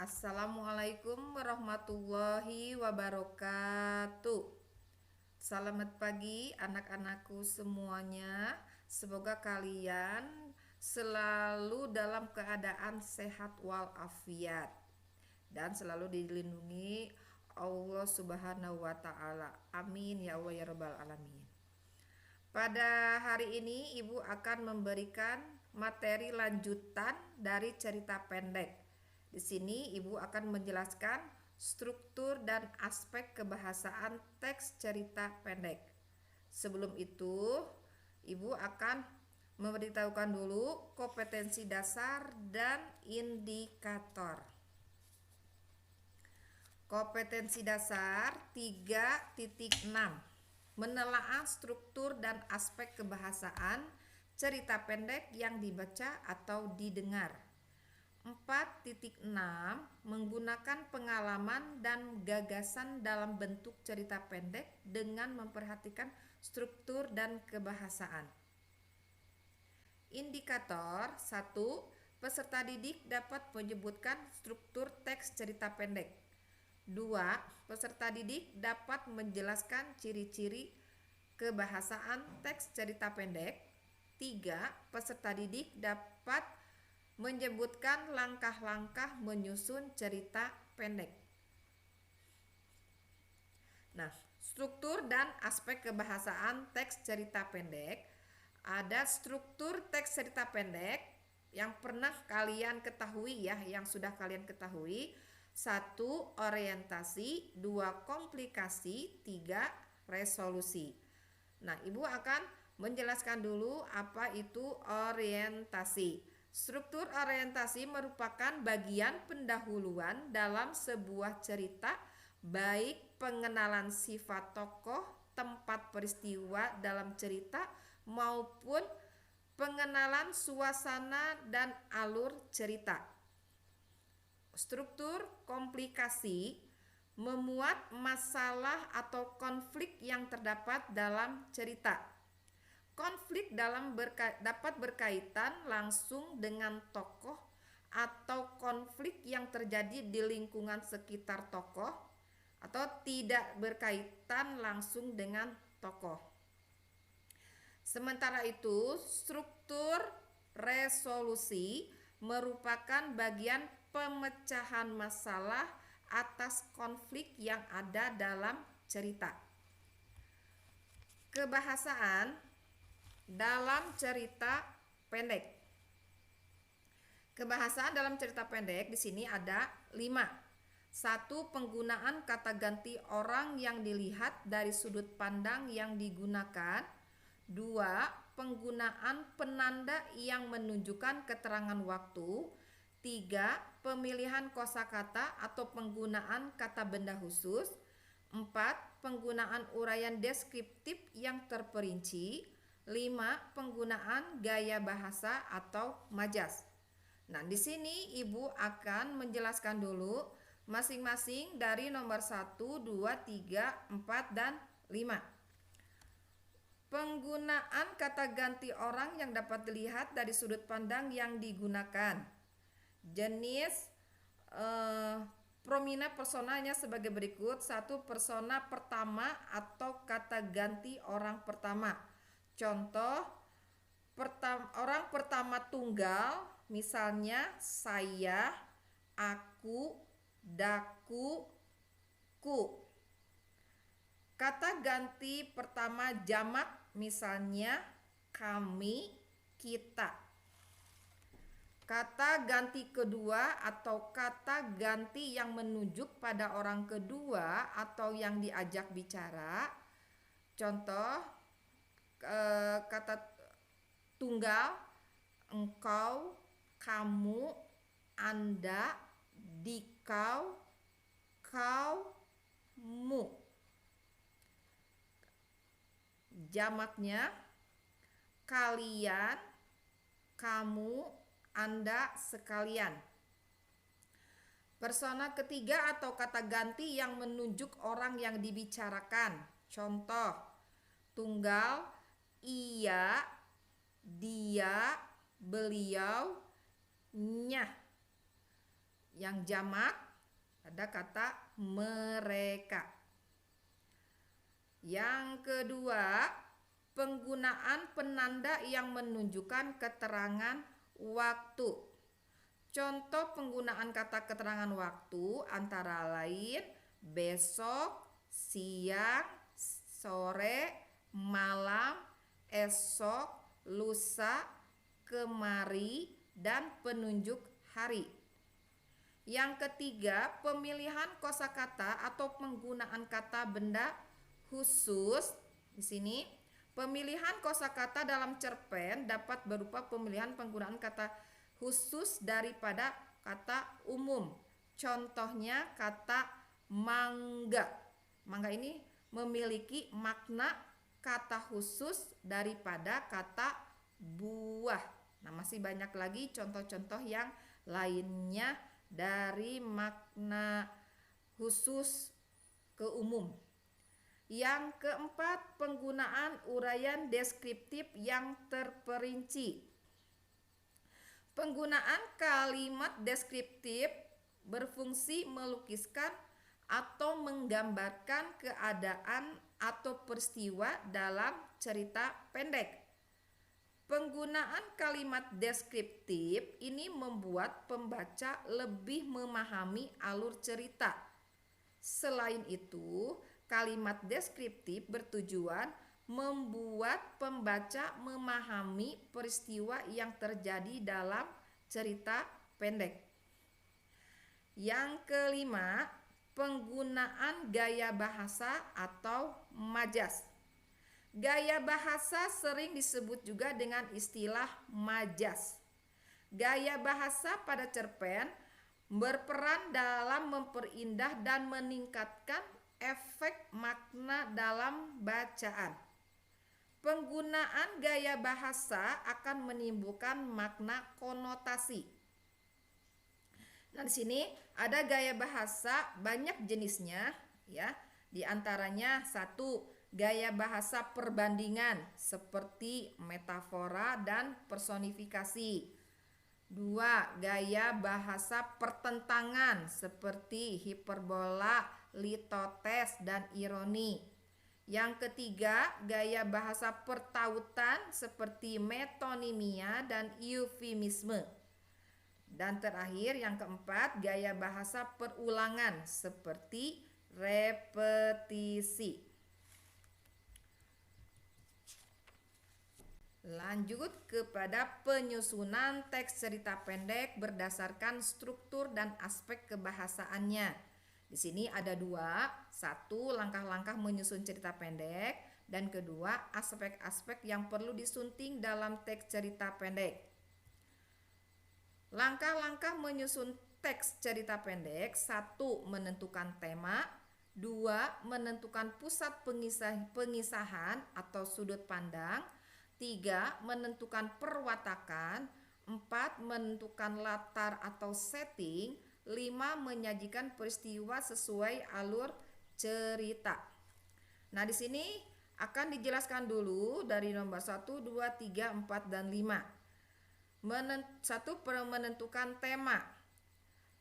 Assalamualaikum warahmatullahi wabarakatuh. Selamat pagi anak-anakku semuanya. Semoga kalian selalu dalam keadaan sehat walafiat dan selalu dilindungi Allah Subhanahu wa taala. Amin ya Allah ya rabbal alamin. Pada hari ini Ibu akan memberikan materi lanjutan dari cerita pendek. Di sini Ibu akan menjelaskan struktur dan aspek kebahasaan teks cerita pendek. Sebelum itu, Ibu akan memberitahukan dulu kompetensi dasar dan indikator. Kompetensi dasar 3.6, menelaah struktur dan aspek kebahasaan cerita pendek yang dibaca atau didengar. 4.6, menggunakan pengalaman dan gagasan dalam bentuk cerita pendek dengan memperhatikan struktur dan kebahasaan. Indikator 1, peserta didik dapat menyebutkan struktur teks cerita pendek. 2, peserta didik dapat menjelaskan ciri-ciri kebahasaan teks cerita pendek. 3, peserta didik dapat menyebutkan langkah-langkah menyusun cerita pendek. Nah, struktur dan aspek kebahasaan teks cerita pendek. Ada struktur teks cerita pendek yang pernah kalian ketahui ya, yang sudah kalian ketahui. 1, orientasi, 2, komplikasi, 3, resolusi. Nah, Ibu akan menjelaskan dulu apa itu orientasi. Struktur orientasi merupakan bagian pendahuluan dalam sebuah cerita, baik pengenalan sifat tokoh, tempat peristiwa dalam cerita, maupun pengenalan suasana dan alur cerita. Struktur komplikasi memuat masalah atau konflik yang terdapat dalam cerita. Konflik dapat berkaitan langsung dengan tokoh atau konflik yang terjadi di lingkungan sekitar tokoh atau tidak berkaitan langsung dengan tokoh. Sementara itu, struktur resolusi merupakan bagian pemecahan masalah atas konflik yang ada dalam cerita. Kebahasaan dalam cerita pendek. Kebahasaan dalam cerita pendek di sini ada 5. 1, penggunaan kata ganti orang yang dilihat dari sudut pandang yang digunakan. 2, penggunaan penanda yang menunjukkan keterangan waktu. 3, pemilihan kosakata atau penggunaan kata benda khusus. 4, penggunaan uraian deskriptif yang terperinci. 5, penggunaan gaya bahasa atau majas. Nah, di sini Ibu akan menjelaskan dulu masing-masing dari nomor 1, 2, 3, 4, dan 5. Penggunaan kata ganti orang yang dapat dilihat dari sudut pandang yang digunakan. Jenis promina personanya sebagai berikut. 1, persona pertama atau kata ganti orang pertama. Contoh, orang pertama tunggal, misalnya saya, aku, daku, ku. Kata ganti pertama jamak, misalnya kami, kita. Kata ganti kedua atau kata ganti yang menunjuk pada orang kedua atau yang diajak bicara. Contoh, kata tunggal, engkau, kamu, anda, dikau, kau, mu. Jamaknya kalian, kamu, anda sekalian. Persona ketiga atau kata ganti yang menunjuk orang yang dibicarakan. Contoh, tunggal, ia, dia, beliau, nya. Yang jamak ada kata mereka. Yang kedua, penggunaan penanda yang menunjukkan keterangan waktu. Contoh penggunaan kata keterangan waktu antara lain besok, siang, sore, malam, esok, lusa, kemari, dan penunjuk hari. Yang ketiga, pemilihan kosakata atau penggunaan kata benda khusus. Di sini, pemilihan kosakata dalam cerpen dapat berupa pemilihan penggunaan kata khusus daripada kata umum. Contohnya kata mangga. Mangga ini memiliki makna kata khusus daripada kata buah. Nah, masih banyak lagi contoh-contoh yang lainnya dari makna khusus ke umum. Yang keempat, penggunaan uraian deskriptif yang terperinci. Penggunaan kalimat deskriptif berfungsi melukiskan atau menggambarkan keadaan atau peristiwa dalam cerita pendek. Penggunaan kalimat deskriptif ini membuat pembaca lebih memahami alur cerita. Selain itu, kalimat deskriptif bertujuan membuat pembaca memahami peristiwa yang terjadi dalam cerita pendek. Yang kelima, penggunaan gaya bahasa atau majas. Gaya bahasa sering disebut juga dengan istilah majas. Gaya bahasa pada cerpen berperan dalam memperindah dan meningkatkan efek makna dalam bacaan. Penggunaan gaya bahasa akan menimbulkan makna konotasi. Nah, di sini ada gaya bahasa banyak jenisnya ya. Di antaranya satu, gaya bahasa perbandingan seperti metafora dan personifikasi. Dua, gaya bahasa pertentangan seperti hiperbola, litotes, dan ironi. Yang ketiga, gaya bahasa pertautan seperti metonimia dan eufemisme. Dan terakhir yang keempat, gaya bahasa perulangan seperti repetisi. Lanjut kepada penyusunan teks cerita pendek berdasarkan struktur dan aspek kebahasaannya. Di sini ada dua, satu langkah-langkah menyusun cerita pendek, dan kedua aspek-aspek yang perlu disunting dalam teks cerita pendek. Langkah-langkah menyusun teks cerita pendek: satu, menentukan tema. Dua, menentukan pusat pengisahan atau sudut pandang. Tiga, menentukan perwatakan. Empat, menentukan latar atau setting. Lima, menyajikan peristiwa sesuai alur cerita. Nah, di sini akan dijelaskan dulu dari nomor 1, 2, 3, 4, dan 5. Satu, menentukan tema.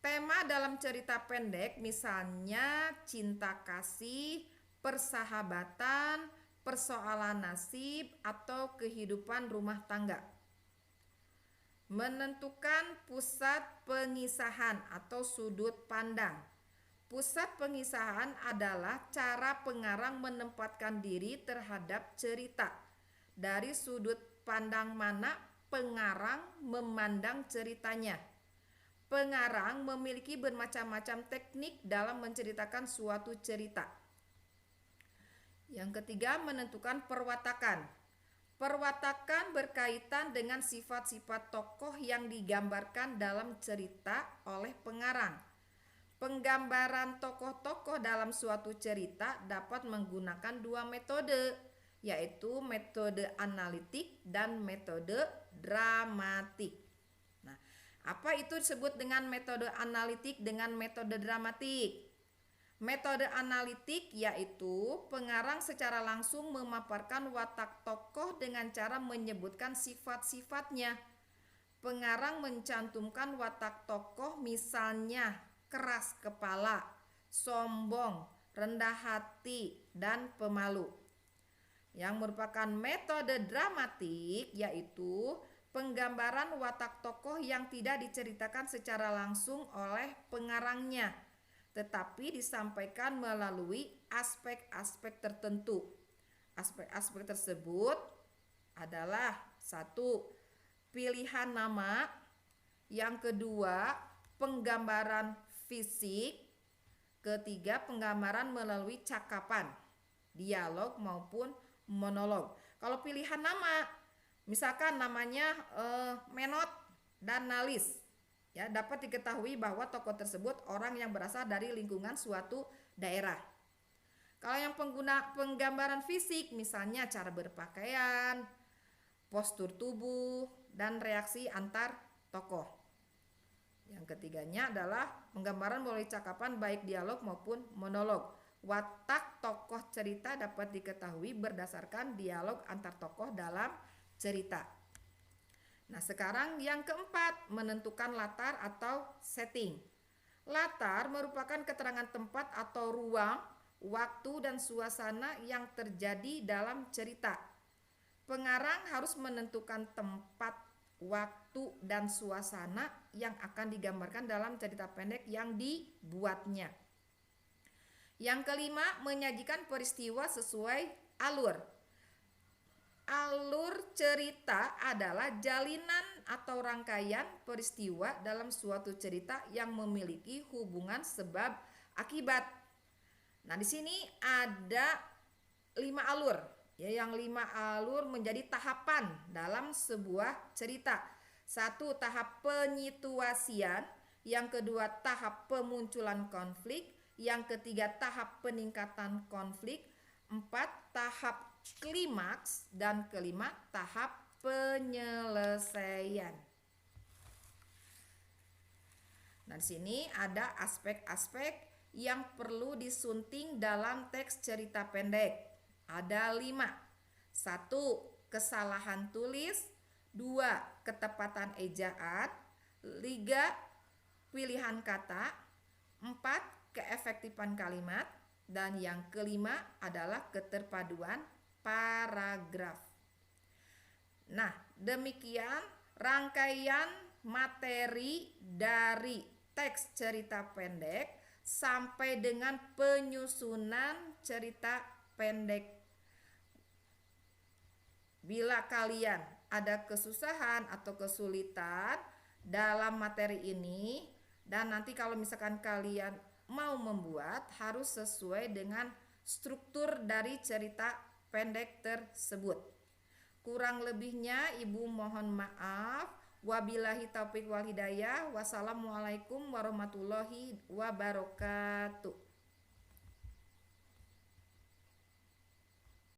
Tema dalam cerita pendek misalnya cinta kasih, persahabatan, persoalan nasib, atau kehidupan rumah tangga. Menentukan pusat pengisahan atau sudut pandang. Pusat pengisahan adalah cara pengarang menempatkan diri terhadap cerita. Dari sudut pandang mana pengarang memandang ceritanya. Pengarang memiliki bermacam-macam teknik dalam menceritakan suatu cerita. Yang ketiga, menentukan perwatakan. Perwatakan berkaitan dengan sifat-sifat tokoh yang digambarkan dalam cerita oleh pengarang. Penggambaran tokoh-tokoh dalam suatu cerita dapat menggunakan dua metode, yaitu metode analitik dan metode dramatik. Nah, apa itu disebut dengan metode analitik dengan metode dramatik? Metode analitik yaitu pengarang secara langsung memaparkan watak tokoh dengan cara menyebutkan sifat-sifatnya. pengarang mencantumkan watak tokoh misalnya keras kepala, sombong, rendah hati, dan pemalu. Yang merupakan metode dramatik yaitu penggambaran watak tokoh yang tidak diceritakan secara langsung oleh pengarangnya, tetapi disampaikan melalui aspek-aspek tertentu. Aspek-aspek tersebut adalah satu, pilihan nama, yang kedua, penggambaran fisik, ketiga, penggambaran melalui cakapan, dialog maupun monolog. Kalau pilihan nama, misalkan namanya Menot dan Nalis, ya dapat diketahui bahwa tokoh tersebut orang yang berasal dari lingkungan suatu daerah. Kalau yang penggambaran fisik, misalnya cara berpakaian, postur tubuh, dan reaksi antar tokoh. Yang ketiganya adalah penggambaran melalui cakapan baik dialog maupun monolog. Watak tokoh cerita dapat diketahui berdasarkan dialog antar tokoh dalam cerita. Nah, sekarang yang keempat, menentukan latar atau setting. Latar merupakan keterangan tempat atau ruang, waktu, dan suasana yang terjadi dalam cerita. Pengarang harus menentukan tempat, waktu, dan suasana yang akan digambarkan dalam cerita pendek yang dibuatnya. Yang kelima, menyajikan peristiwa sesuai alur. Alur cerita adalah jalinan atau rangkaian peristiwa dalam suatu cerita yang memiliki hubungan sebab akibat. Nah, di sini ada 5 alur. Ya, yang 5 alur menjadi tahapan dalam sebuah cerita. 1, tahap penyituasian. Yang kedua, tahap pemunculan konflik. Yang ketiga, tahap peningkatan konflik. 4, tahap klimaks. Dan kelima, tahap penyelesaian. Nah, di sini ada aspek-aspek yang perlu disunting dalam teks cerita pendek. Ada 5. 1, kesalahan tulis. 2, ketepatan ejaan. 3, pilihan kata. 4, keefektifan kalimat. Dan yang kelima adalah keterpaduan paragraf. Nah, demikian rangkaian materi dari teks cerita pendek sampai dengan penyusunan cerita pendek. Bila kalian ada kesusahan atau kesulitan dalam materi ini, dan nanti kalau misalkan kalian mau membuat, harus sesuai dengan struktur dari cerita pendek tersebut. Kurang lebihnya Ibu mohon maaf. Wabillahi taufiq wal hidayah. Wassalamualaikum warahmatullahi wabarakatuh.